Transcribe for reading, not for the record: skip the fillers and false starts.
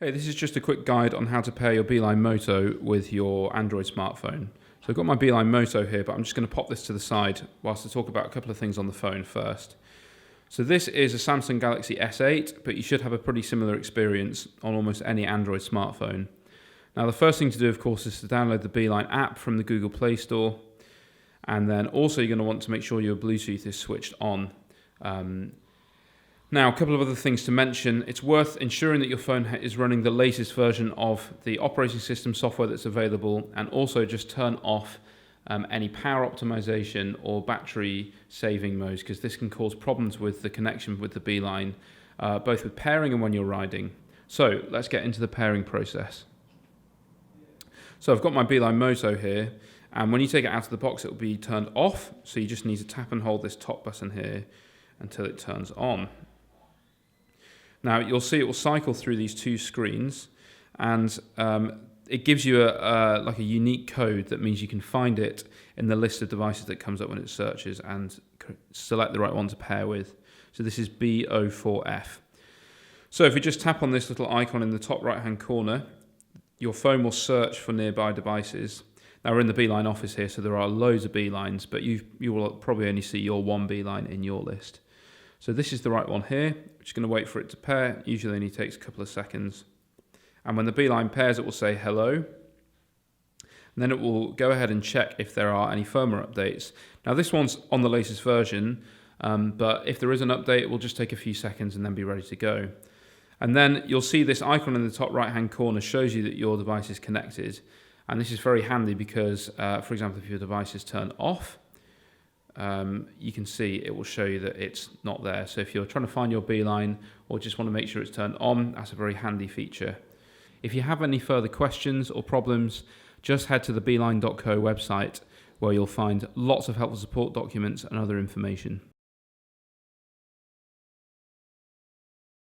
Hey, this is just a quick guide on how to pair your Beeline Moto with your Android smartphone. So I've got my Beeline Moto here, but I'm just going to pop this to the side whilst I talk about a couple of things on the phone first. So this is a Samsung Galaxy S8, but you should have a pretty similar experience on almost any Android smartphone. Now the first thing to do, of course, is to download the Beeline app from the Google Play Store. And then also you're going to want to make sure your Bluetooth is switched on. Now, a couple of other things to mention. It's worth ensuring that your phone is running the latest version of the operating system software that's available, and also just turn off any power optimization or battery saving modes, because this can cause problems with the connection with the Beeline, both with pairing and when you're riding. So let's get into the pairing process. So I've got my Beeline Moto here, and when you take it out of the box, it will be turned off. So you just need to tap and hold this top button here until it turns on. Now you'll see it will cycle through these two screens, and it gives you like a unique code that means you can find it in the list of devices that comes up when it searches and select the right one to pair with. So this is B04F. So if you just tap on this little icon in the top right hand corner, your phone will search for nearby devices. Now we're in the Beeline office here, so there are loads of Beelines, but you will probably only see your one Beeline in your list. So this is the right one here. We're just going to wait for it to pair. Usually only takes a couple of seconds. And when the Beeline pairs, it will say hello. And then it will go ahead and check if there are any firmware updates. Now this one's on the latest version, but if there is an update, it will just take a few seconds and then be ready to go. And then you'll see this icon in the top right-hand corner shows you that your device is connected. And this is very handy because, for example, if your device is turned off, you can see it will show you that it's not there. So if you're trying to find your Beeline or just want to make sure it's turned on, that's a very handy feature. If you have any further questions or problems, just head to the beeline.co website, where you'll find lots of helpful support documents and other information.